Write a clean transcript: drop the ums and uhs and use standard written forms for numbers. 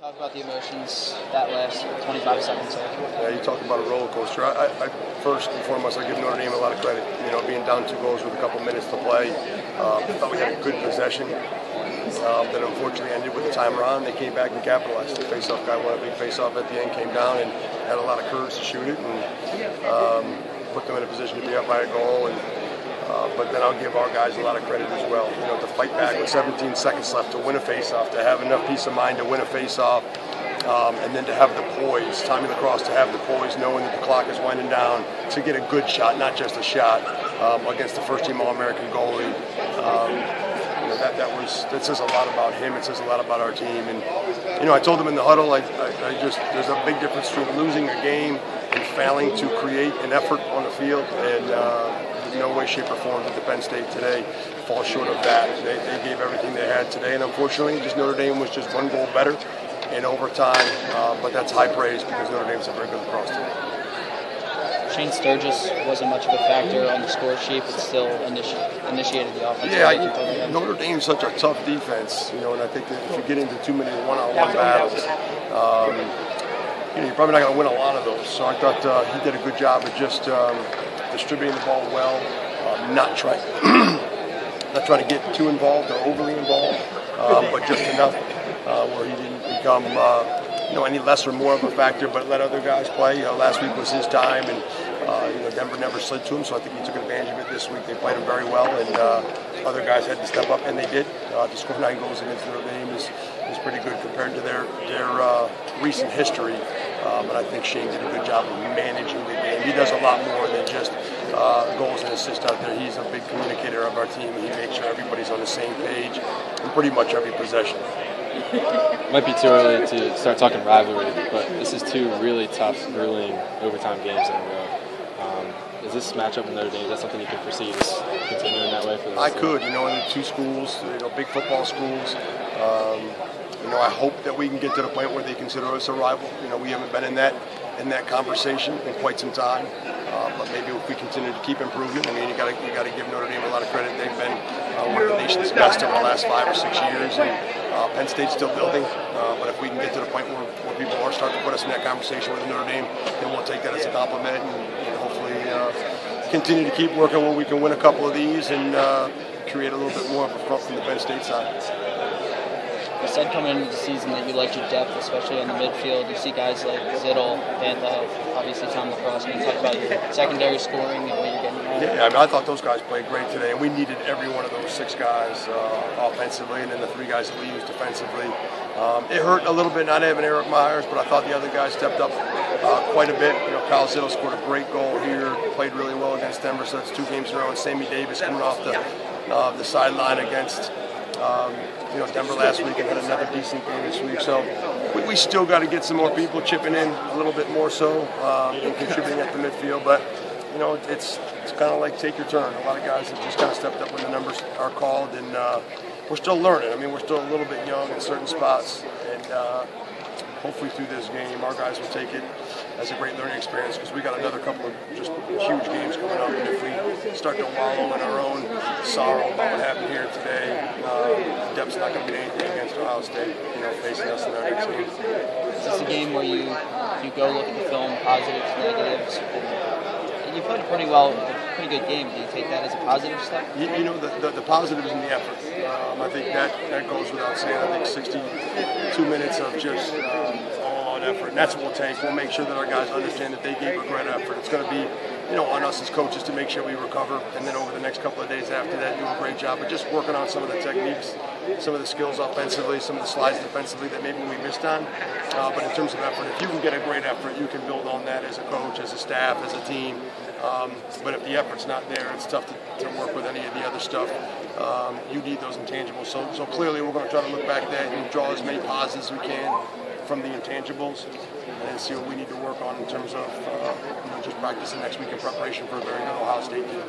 Talk about the emotions that last 25 seconds. Yeah, you talk about a roller coaster. I first and foremost, I give Notre Dame a lot of credit. You know, being down 2 goals with a couple minutes to play, I thought we had a good possession. That unfortunately ended with the timer on. They came back and capitalized. The face-off guy won a big face-off at the end, came down and had a lot of courage to shoot it, and put them in a position to be up by a goal. And but then I'll give our guys a lot of credit as well. You know, to fight back with 17 seconds left to win a face-off, to have enough peace of mind to win a face-off, and then to have the poise, Tommy Lacrosse to have the poise, knowing that the clock is winding down, to get a good shot, not just a shot, against the first-team All-American goalie. You know, that says a lot about him. It says a lot about our team. And you know, I told him in the huddle, there's a big difference between losing a game and failing to create an effort on the field. And no way, shape, or form did the Penn State today fall short of that. They gave everything they had today, and unfortunately, just Notre Dame was just 1 goal better in overtime. But that's high praise because Notre Dame's a very good lacrosse team. Shane Sturgis wasn't much of a factor on the score sheet, but still initiated the offense. Yeah, Notre Dame's such a tough defense, you know, and I think that if you get into too many one-on-one battles, you know, you're probably not going to win a lot of those. So I thought he did a good job of just distributing the ball well, not trying to get too involved or overly involved, but just enough where he didn't become you know, any less or more of a factor, but let other guys play. Last week was his time, and you know, Denver never slid to him, so I think he took advantage of it this week. They played him very well, and other guys had to step up, and they did. To score 9 goals against Notre Dame is pretty good compared to their recent history. But I think Shane did a good job of managing the game. He does a lot more than just goals and assists out there. He's a big communicator of our team. He makes sure everybody's on the same page in pretty much every possession. Might be too early to start talking rivalry, but this is 2 really tough, grueling overtime games in a row. Is this matchup with Notre Dame, is that something you can foresee just continuing that way for the rest of the I could, you know, in the 2 schools, you know, big football schools. You know, I hope that we can get to the point where they consider us a rival. You know, we haven't been in that conversation in quite some time. But maybe if we continue to keep improving, I mean, you got to give Notre Dame a lot of credit. They've been one of the nation's best over the last 5 or 6 years, and Penn State's still building. But if we can get to the point where people are starting to put us in that conversation with Notre Dame, then we'll take that as a compliment, and hopefully continue to keep working where we can win a couple of these and create a little bit more of a front from the Penn State side. You said coming into the season that you liked your depth, especially on the midfield. You see guys like Zittel, Bantha, obviously Tom Lacrosse. Can you talk about your secondary scoring and what you're getting at? Yeah, I mean, I thought those guys played great today, and we needed every one of those 6 guys offensively, and then the 3 guys that we used defensively. It hurt a little bit not having Eric Myers, but I thought the other guys stepped up quite a bit. You know, Kyle Zittel scored a great goal here, played really well against Denver, so that's 2 games in a row. And Sammy Davis coming off the sideline against you know, Denver last week, and had another decent game this week. So we still got to get some more people chipping in a little bit more so and contributing at the midfield. But you know, it's kind of like take your turn. A lot of guys have just kind of stepped up when the numbers are called, and we're still learning. I mean, we're still a little bit young in certain spots, and hopefully through this game, our guys will take it as a great learning experience, because we got another couple of just huge games coming up, and if we start to wallow in our own sorrow about what happened here today, depth's not going to be anything against Ohio State, you know, facing us in our next game. Is this a game where you go look at the film, positives, negatives, and you played pretty well, a pretty good game? Do you take that as a positive step? You know, the positives in the effort. I think that goes without saying. I think 62 minutes of just all-out effort, and that's what we'll take. We'll make sure that our guys understand that they gave a great effort. It's going to be, you know, on us as coaches to make sure we recover, and then over the next couple of days after that, do a great job of just working on some of the techniques, some of the skills offensively, some of the slides defensively that maybe we missed on. But in terms of effort, if you can get a great effort, you can build on that as a coach, as a staff, as a team. But if the effort's not there, it's tough to work with any of the other stuff. You need those intangibles. So clearly we're going to try to look back at that and draw as many positives as we can from the intangibles and see what we need to work on in terms of you know, just practicing next week in preparation for a very good Ohio State team.